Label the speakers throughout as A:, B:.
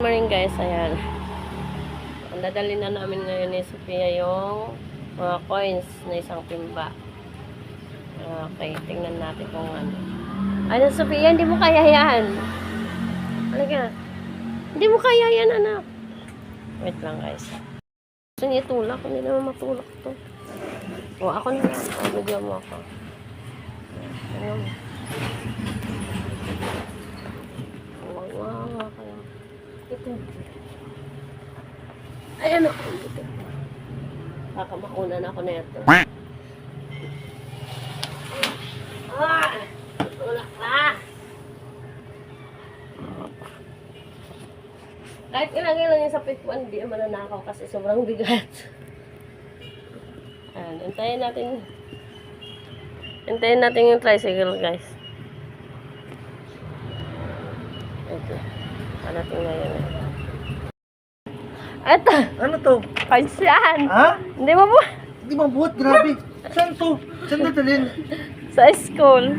A: Morning guys, ayan. Dadali na namin ngayon ni Sophia yung mga coins na isang timba. Okay, tingnan natin kung ano. Ano Sophia, hindi mo kaya yan. Halika. Hindi mo kaya yan, anak. Wait lang guys. Gusto niya itulak, hindi naman matulak to. O, ako na lang. Bigyan mo ako. Tingnan mo. Wow. Ito. Ayan ako. Ito. Baka makunan ako na ito. Tulak ka. Kahit ilagay lang yung sa pikwan, hindi mananakaw kasi sobrang bigat. Ayan, hintayin natin yung tricycle guys. Ito. Panating ngayon. Ito.
B: Ano to?
A: Pansiyan.
B: Ha?
A: Hindi mo po.
B: Hindi mabuhat, grabe. Saan to? Saan dadalhin?
A: Sa school.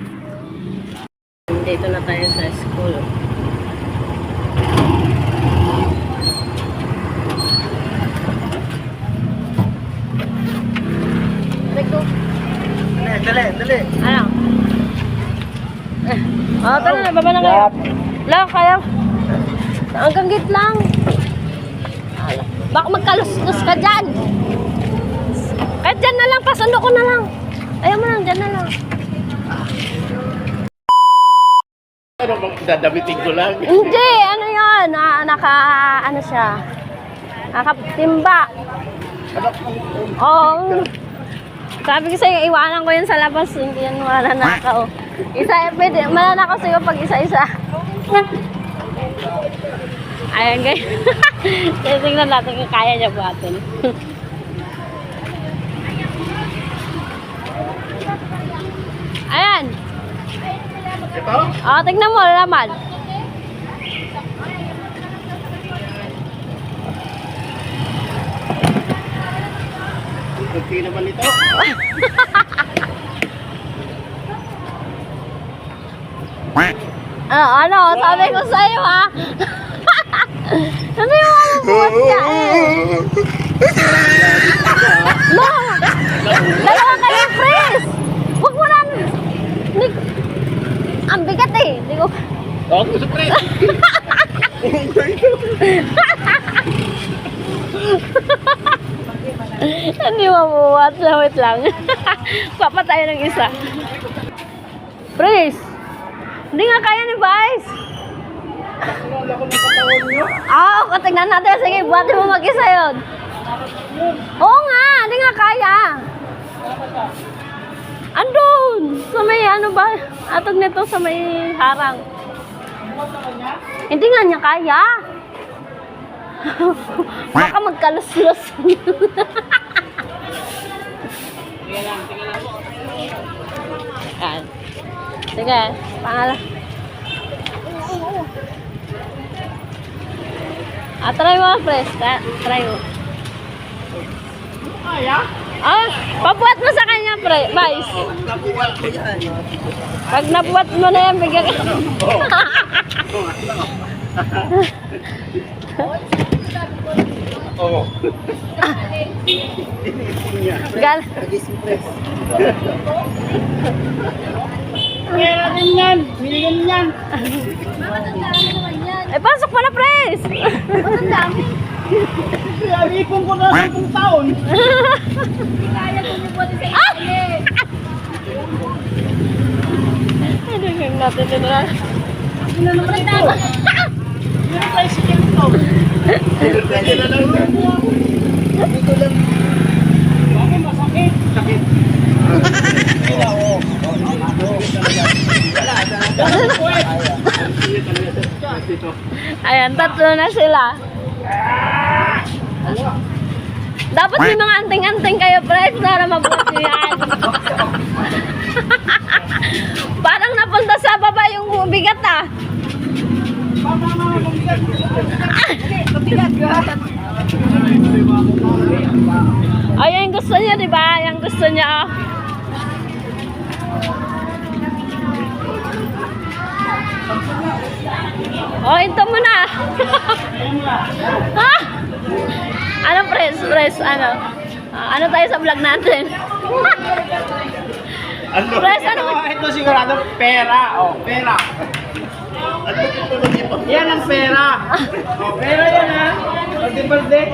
A: Dito na tayo sa school.
B: Dali.
A: Ano? Tara na, baba na kayo. Lang, kaya. Hanggang git lang. Baka magkaluskus ka dyan. Kahit dyan na lang, pasando ko na lang. Ayaw mo lang, dyan na lang.
B: Ano bang dadabitin ko lang?
A: Hindi, ano yun? Ano siya? Nakatimba. Oo. Sabi ko sa'yo, iwanan ko yan sa labas. Hindi yan mananakaw. Pwede, mananakaw sa'yo pag isa-isa. Ayan guys. Tingnan natin kung kaya niya buhatin. Ayan.
B: Ito?
A: Tignan mo, laman.
B: Kunti naman ito.
A: Ano? Sabi ko sa'yo ha. Hindi mo mabubuhat ka eh. No! Dalawa kayo, Pres! Huwag mo na. Ang bigat eh. Hindi ko.
B: Ako sa pre.
A: Hindi mabubuhat. Wait lang. Papatayo ng isa. Pres! Hindi nga kaya ni Vice. Tingnan natin. Sige, buhatin mo mag-isa yun. Oo nga, hindi nga kaya. Andun! Sa may ano ba? Atog nito sa may harang. Hindi nga niya kaya. Baka magkalus-lus. Yan. Sige, pangalan. Try mo, Pres. Try mo.
B: Kaya?
A: Pabuhat mo sa kanya, Vice.
B: Nabuhat ko yan.
A: Pag nabuhat mo na yan, bigyan ka.
B: Oo.
A: Gal.
B: Meron din yan. Million yan.
A: Pasok mo na, Pres. Ang dami.
B: Ipon ko na 10 taon.
A: Kaya ko ni buhat sa isip. Ano yung natin din na?
B: Ano naman ito? Meron tayo si Kento. Meron tayo na lang. Dito lang. Bakit masakit? Sakit.
A: Ayan, tatlo na sila. Dapat may mga anting-anting kayo, Pres, para mabuhat nyo yan. Parang napunta sa baba yung bigat ah. Ayan gusto niya, di ba? Ayan gusto niya. Oh, ito mo na. Ha? Ano, press, ano? Ano tayo sa vlog natin?
B: Ano?
A: Press, ano?
B: Ito sigurado pera. Oh, pera. Ano ito dito? Yan ang pera. Oh, pera yan ha. Birthday.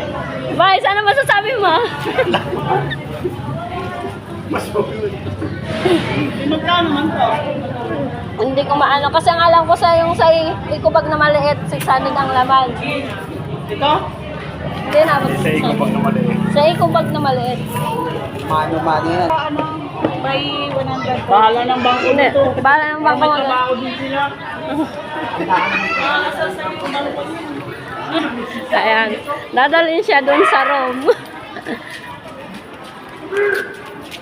A: Vice, ano masasabi mo?
B: Mas mabili. Magkano man to?
A: Hindi ko maano. Kasi ang alam ko sa yung sa ikubag na maliit, 600 ang laman.
B: Ito?
A: Hindi na.
B: Sa ikubag na maliit.
A: Sa ikubag na maliit.
B: Mano yan. May 100. Bahala ng bangko
A: Hindi.
B: nito.
A: Bala ng bangko.
B: May trabaho din sila.
A: Ayan. Dadalhin siya doon sa room.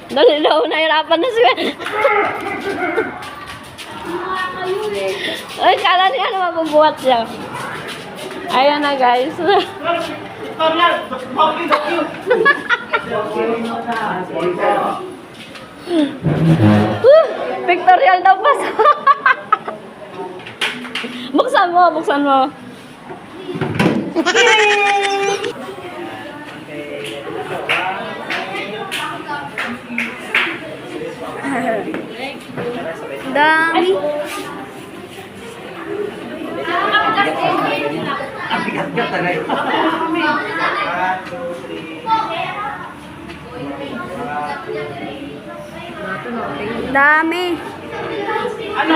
A: Dali daw, nahirapan na siya. Ay, kala niya na mabubuhat siya. Ayan na, guys. Pictorial daw pa. Buksan mo, buksan mo. Dami. Dami.
B: Ano?